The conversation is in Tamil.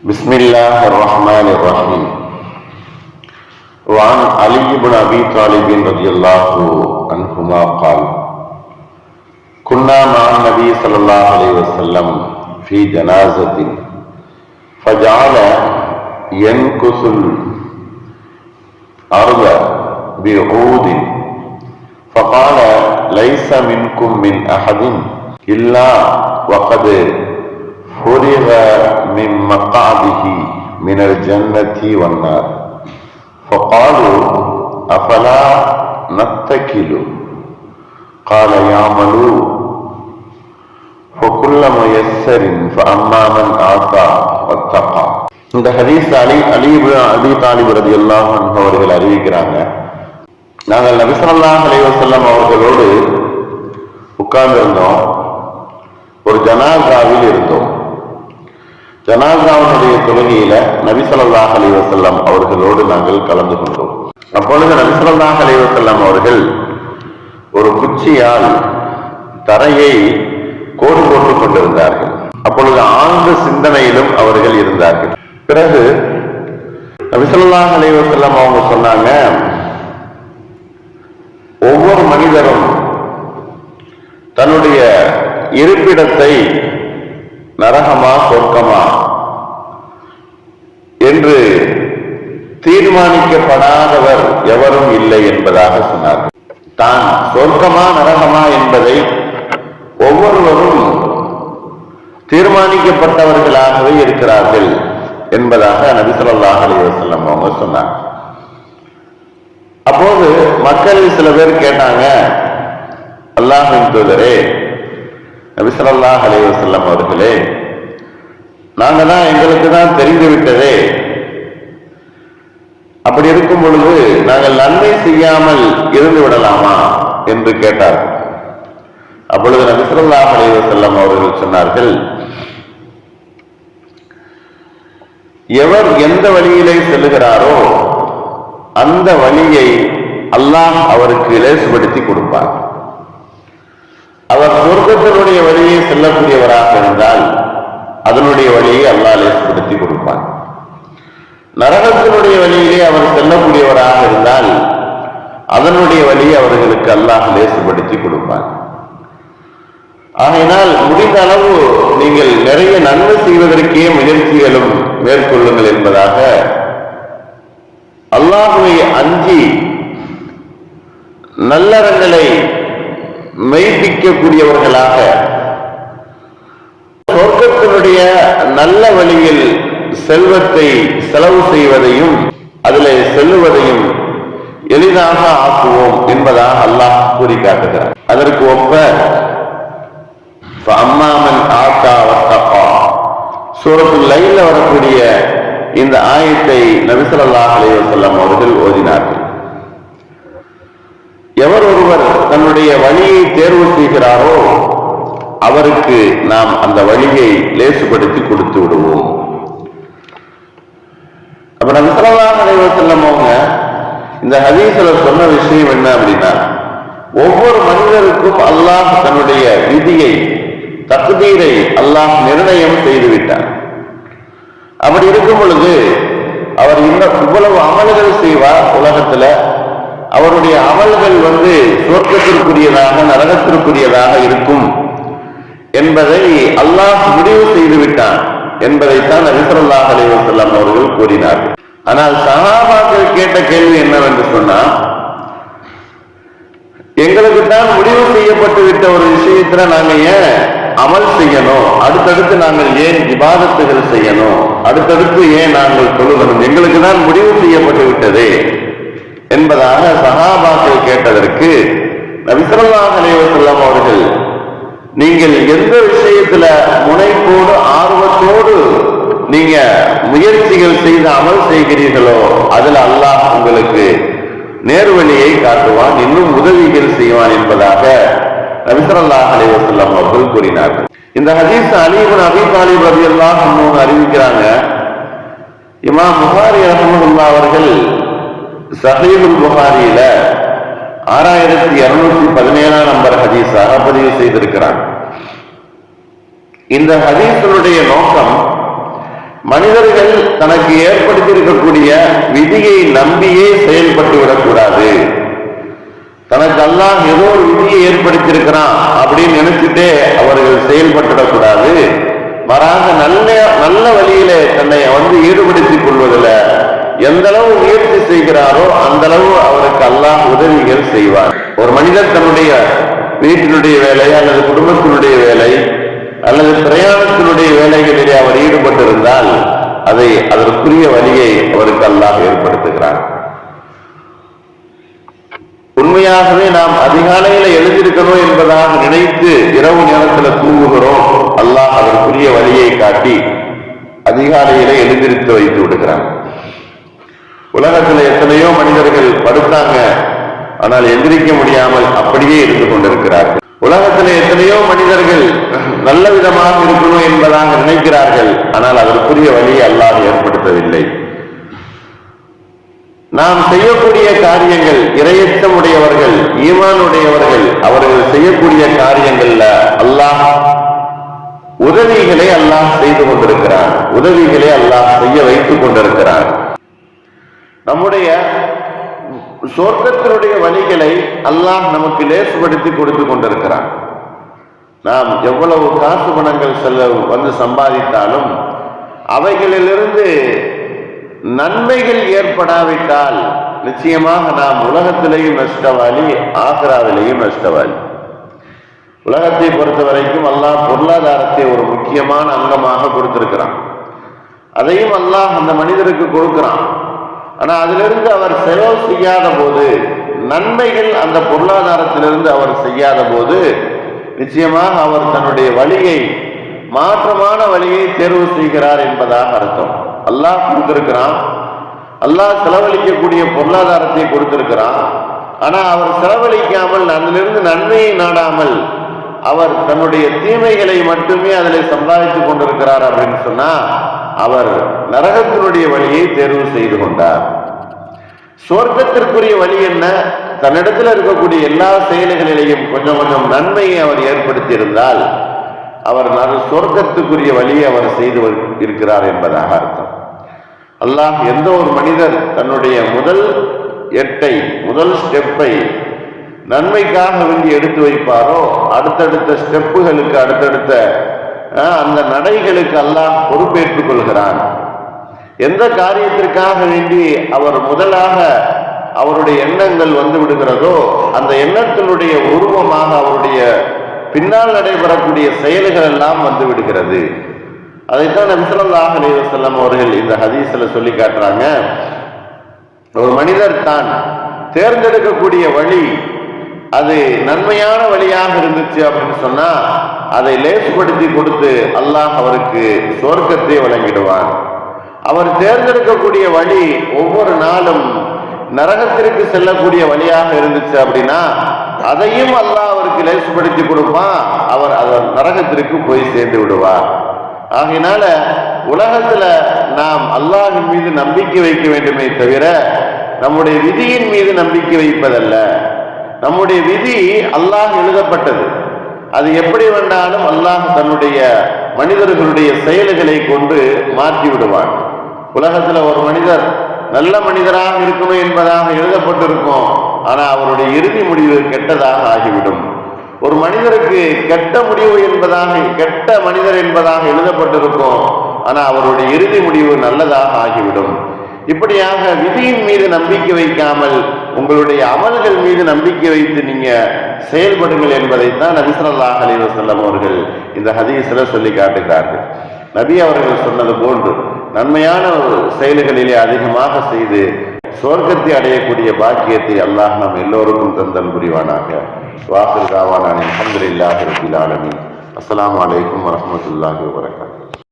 بسم الله الرحمن الرحيم. وعن علي بن أبي طالب رضي الله عنهما قال: كنا مع النبي صلى الله عليه وسلم في جنازة فجعل ينكث الأرض بعود فقال: ليس منكم من أحد إلا وقد فرغ من مقعده من الجنة والنار. فقالوا: أفلا نتكل؟ قال: يعملوا فكل ميسر فأما من أعطى واتقى. இந்த ஹதீஸ் அலி இப்னு அபீ தாலிப் ரலியல்லாஹு அன்ஹு அவர்கள் அறிவிக்கிறாங்க, நாங்கள் நபி ஸல்லல்லாஹு அலைஹி வஸல்லம் அவர்களோடு உட்கார்ந்திருந்தோம். ஒரு ஜனாஸாவில் இருந்தோம். ஜனாஸாவுடைய தொழுகையில நபி ஸல்லல்லாஹு அலைஹி வஸல்லம் அவர்களோடு நாங்கள் கலந்து கொண்டோம். அப்பொழுது நபி ஸல்லல்லாஹு அலைஹி வஸல்லம் அவர்கள் ஒரு குச்சியால் தரையை கோடு போட்டுக் கொண்டிருந்தார்கள். அப்பொழுது ஆழ்ந்த சிந்தனையிலும் அவர்கள் இருந்தார்கள். பிறகு நபி ஸல்லல்லாஹு அலைஹி வஸல்லம் அவங்க சொன்னாங்க, ஒவ்வொரு மனிதரும் தன்னுடைய இருப்பிடத்தை நரகமா சொர்க்கமா என்று தீர்மானிக்கப்படாதவர் எவரும் இல்லை என்பதாக சொன்னார். தான் சொர்க்கமா நரகமா என்பதை ஒவ்வொருவரும் தீர்மானிக்கப்பட்டவர்களாகவே இருக்கிறார்கள் என்பதாக நபி ஸல்லல்லாஹு அலைஹி வஸல்லம் அவங்க சொன்னாங்க. அப்போது மக்கள் சில பேர் கேட்டாங்க, அல்லாஹ்வின் தூதரே, நபி ஸல்லல்லாஹு அலைஹி வஸல்லம் அவர்களே, நாங்க தான் எங்களுக்கு தான் தெரிந்து விட்டதே, அப்படி இருக்கும் பொழுது நாங்கள் நன்மை செய்யாமல் இருந்து விடலாமா என்று கேட்டார்கள். அப்பொழுது நபி ஸல்லல்லாஹு அலைஹி வஸல்லம் அவர்கள் சொன்னார்கள், எவர் எந்த வழியிலே செல்லுகிறாரோ அந்த வழியை அல்லாஹ் அவருக்கு லேசுபடுத்தி கொடுப்பார். அவர் சொர்க்கத்தினுடைய வழியை செல்லக்கூடியவராக இருந்தால் அதனுடைய வழியை அல்லாஹ் லேசுபடுத்தி கொடுப்பார். நரகத்தினுடைய வழியிலே அவர் செல்லக்கூடியவராக இருந்தால் அதனுடைய வழியை அவர்களுக்கு அல்லாஹ் லேசுபடுத்தி கொடுப்பார். ஆகையினால் முடிந்த அளவு நீங்கள் நிறைய நன்மை செய்வதற்கே முயற்சிகளும் மேற்கொள்ளுங்கள் என்பதாக அல்லாஹ்வை அஞ்சி நல்லறங்களை மெய்ப்பிக்கக்கூடியவர்களாக சொர்க்கத்தினுடைய நல்ல வழியில் செல்வத்தை செலவு செய்வதையும் அதில் செல்லுவதையும் எளிதாக ஆக்குவோம் என்பதாக அல்லாஹ் கூறி காட்டுகிறார். அதற்கு ஒப்ப அம்மாமன் ஆத்தா வத்தகா சூரத்துல் லைல்ல வரக்கூடிய இந்த ஆயத்தை நபி ஸல்லல்லாஹு அலைஹி வஸல்லம் அவர்கள் ஓதினார்கள். எவர் ஒருவர் தன்னுடைய வழியை தேர்வு செய்கிறாரோ அவருக்கு நாம் அந்த வழியை லேசுபடுத்தி கொடுத்து விடுவோம். அப்ப நபி ஸல்லல்லாஹு அலைஹி வஸல்லம் அவங்க இந்த ஹதீஸ்ல சொன்ன விஷயம் என்ன அப்படின்னா, ஒவ்வொரு மனிதருக்கும் அல்லாஹ் தன்னுடைய விதியை, தக்தீரை அல்லாஹ் நிர்ணயம் செய்து விட்டார். அப்படி இருக்கும் பொழுது அவர் இவ்வளவு அமல்கள் செய்வார். உலகத்துல அவருடைய அமல்கள் சுவர்க்கத்திற்குரியதாக நரகத்திற்குரியதாக இருக்கும் என்பதை அல்லாஹ் முடிவு செய்து விட்டான் என்பதைத்தான் நபி ஸல்லல்லாஹு அலைஹி வஸல்லம் அவர்கள் கூறினார்கள். ஆனால் சஹாபாக்கள் கேட்ட கேள்வி என்னவென்று சொன்னா, எங்களுக்கு தான் முடிவு செய்யப்பட்டு விட்ட ஒரு விஷயத்துல நாங்க ஏன் அமல் செய்யணும், அடுத்தடுத்து நாங்கள் ஏன் இபாதத்துகள் செய்யணும், அடுத்தடுத்து ஏன் நாங்கள் தொழுகணும், எங்களுக்கு தான் முடிவு செய்யப்பட்டு விட்டதே என்பதாக சஹாபாக்கள் கேட்டதற்கு நபி ஸல்லல்லாஹு அலைஹி வஸல்லம் அவர்கள், நீங்கள் எந்த விஷயத்துல முனைப்போடு ஆர்வத்தோடு நீங்க முயற்சிகள் செய்து அமல் செய்கிறீர்களோ அதுல அல்லாஹ் உங்களுக்கு நேர்வழியை காட்டுவான், இன்னும் உதவிகள் செய்வான் என்பதாக நபி ஸல்லல்லாஹு அலைஹி வஸல்லம் அவர்கள் கூறினார்கள். இந்த ஹதீஸ் அலி இப்னு அபீ தாலிப் ரலியல்லாஹு அன்ஹு அறிவிக்கிறாங்க. இமாம் புகாரி ரஹ்மத்துல்லாஹி அவர்கள் ஸஹீஹுல் புகாரியில 6217 நம்பர் ஹதீஸாக பதிவு செய்திருக்கிறார். இந்த ஹதீஸுடைய நோக்கம் மனிதர்கள் தனக்கு ஏற்படுத்தியிருக்கக்கூடிய விதியை நம்பியே செயல்பட்டு விடக்கூடாது. தனக்கு அல்லாஹ் ஏதோ ஒரு விதியை ஏற்படுத்தியிருக்கிறான் அப்படின்னு நினைச்சுட்டே அவர்கள் செயல்பட்டுடக்கூடாது. மாறாக நல்ல வழியிலே தன்னை ஈடுபடுத்திக் கொள்வதில் எந்த அளவு முயற்சி செய்கிறாரோ அந்த அளவு அவருக்கு அல்லாஹ் உதவிகள் செய்வார். ஒரு மனிதர் தன்னுடைய வீட்டினுடைய வேலை அல்லது குடும்பத்தினுடைய வேலை அல்லது பிரயாணத்தினுடைய வேலைகளிலே அவர் ஈடுபட்டிருந்தால் அதற்குரிய வழியை அவருக்கு அல்லாஹ் ஏற்படுத்துகிறார். உண்மையாகவே நாம் அதிகாலையில எழுந்திருக்கணும் என்பதாக நினைத்து இரவு நேரத்தில் தூங்குகிறோம். அல்லாஹ் அதற்குரிய வழியை காட்டி அதிகாலையில எழுந்திருத்து வைத்து விடுகிறான். உலகத்துல எத்தனையோ மனிதர்கள் படுத்தாங்க, ஆனால் எந்திரிக்க முடியாமல் அப்படியே இருந்து கொண்டிருக்கிறார்கள். உலகத்தில் எத்தனையோ மனிதர்கள் நல்ல விதமாக இருக்கணும் என்பதாக நினைக்கிறார்கள், ஆனால் அதற்குரிய வழியை அல்லாஹ் ஏற்படுத்தவில்லை. நாம் செய்யக்கூடிய காரியங்கள், இறையச்சம் உடையவர்கள், ஈமான் உடையவர்கள், அவர்கள் செய்யக்கூடிய காரியங்கள்ல அல்லாஹ் உதவிகளை அல்லாஹ் செய்து கொண்டிருக்கிறார், உதவிகளை அல்லாஹ் செய்ய வைத்துக் கொண்டிருக்கிறார். நம்முடைய சொர்க்கத்தினுடைய வழிகளை அல்லாஹ் நமக்கு லேசுபடுத்தி கொடுத்து கொண்டிருக்கிறான். நாம் எவ்வளவு காசு பணங்கள் சம்பாதித்தாலும் அவைகளிலிருந்து நன்மைகள் ஏற்படாவிட்டால் நிச்சயமாக நாம் உலகத்திலேயும் நஷ்டவாளி, ஆகிராவிலேயும் நஷ்டவாளி. உலகத்தை பொறுத்த வரைக்கும் அல்லாஹ் பொருளாதாரத்தை ஒரு முக்கியமான அங்கமாக கொடுத்திருக்கிறான். அதையும் அல்லாஹ் அந்த மனிதருக்கு கொடுக்கிறான். ஆனா அதிலிருந்து அவர் செலவு செய்யாத போது, நன்மைகள் அந்த பொருளாதாரத்திலிருந்து அவர் செய்யாத போது நிச்சயமாக அவர் தன்னுடைய வழியை, மாற்றமான வழியை தேர்வு செய்கிறார் என்பதாக அர்த்தம். அல்லாஹ் கொடுத்திருக்கிறான், அல்லாஹ் செலவழிக்கக்கூடிய பொருளாதாரத்தை கொடுத்திருக்கிறான். ஆனா அவர் செலவழிக்காமல் அதிலிருந்து நன்மையை நாடாமல் அவர் தன்னுடைய தீமைகளை மட்டுமே அதில் சம்பாதித்துக் கொண்டிருக்கிறார் அப்படின்னு சொன்னா அவர் நரகத்தினுடைய வழியை தேர்வு செய்து கொண்டார். சொர்க்கத்திற்குரிய வழி என்ன? தன்னிடத்தில் இருக்கக்கூடிய எல்லா செயல்களிலேயும் கொஞ்சம் கொஞ்சம் நன்மையை அவர் ஏற்படுத்தி இருந்தால் அவர் சொர்க்கத்துக்குரிய வழியை அவர் செய்து இருக்கிறார் என்பதாக அர்த்தம். அல்லாஹ் எந்த ஒரு மனிதர் தன்னுடைய முதல் ஸ்டெப்பை நன்மைக்காக வேண்டி எடுத்து வைப்பாரோ அடுத்தடுத்த ஸ்டெப்புகளுக்கு, அடுத்தடுத்த அந்த நடைகளுக்கு அல்லாஹ் பொறுப்பேற்றுக் கொள்கிறான். எந்த காரியத்திற்காக வேண்டி அவர் முதலாக அவருடைய எண்ணங்கள் விடுகிறதோ அந்த எண்ணத்தினுடைய உருவமாக அவருடைய பின்னால் நடைபெறக்கூடிய செயல்கள் எல்லாம் விடுகிறது. அதைத்தான் நபி ஸல்லல்லாஹு அலைஹி வஸல்லம் அவர்கள் இந்த ஹதீஸ்ல சொல்லி காட்டுறாங்க. ஒரு மனிதர் தான் தேர்ந்தெடுக்கக்கூடிய வழி அது நன்மையான வழியாக இருந்துச்சு அப்படின்னு சொன்னா அதை லேசுபடுத்தி கொடுத்து அல்லாஹ் அவருக்கு சொர்க்கத்தை வழங்கிடுவான். அவர் தேர்ந்தெடுக்கக்கூடிய வழி ஒவ்வொரு நாளும் நரகத்திற்கு செல்லக்கூடிய வழியாக இருந்துச்சு அப்படின்னா அதையும் அல்லாஹ் அவருக்கு லேசுபடுத்தி கொடுப்பான். அவர் நரகத்திற்கு போய் சேர்ந்து விடுவார். ஆகையினால உலகத்துல நாம் அல்லாஹ்வின் மீது நம்பிக்கை வைக்க வேண்டுமே தவிர நம்முடைய விதியின் மீது நம்பிக்கை வைப்பதல்ல. நம்முடைய விதி அல்லாஹ் எழுதப்பட்டது. அது எப்படி வேண்டாலும் அல்லாஹ் தன்னுடைய மனிதர்களுடைய செயல்களை கொண்டு மாற்றி விடுவான். உலகத்துல ஒரு மனிதர் நல்ல மனிதராக இருக்கணும் என்பதாக எழுதப்பட்டிருக்கும், ஆனா அவருடைய இறுதி முடிவு கெட்டதாக ஆகிவிடும். ஒரு மனிதருக்கு கெட்ட முடிவு என்பதாக, கெட்ட மனிதர் என்பதாக எழுதப்பட்டிருக்கும், ஆனா அவருடைய இறுதி முடிவு நல்லதாக ஆகிவிடும். இப்படியாக விதியின் மீது நம்பிக்கை வைக்காமல் உங்களுடைய அமல்கள் மீது நம்பிக்கை வைத்து நீங்க செயல்படுங்கள் என்பதைத்தான் நபி ஸல்லல்லாஹு அலைஹி வஸல்லம் அவர்கள் இந்த ஹதீஸ்ல சொல்லி காட்டுகிறார்கள். நபி அவர்கள் சொன்னது போன்று நன்மையான செயல்களிலே அதிகமாக செய்து சொர்க்கத்தை அடையக்கூடிய பாக்கியத்தை அல்லாஹ் நம் எல்லோருக்கும் தந்தல் புரிவானாக. வாஹிர் தாவானா அல்ஹம்துலில்லாஹி ரப்பில் ஆலமீன். அஸ்ஸலாமு அலைக்கும் வரஹ்மத்துல்லாஹி வபரகாத்துஹு.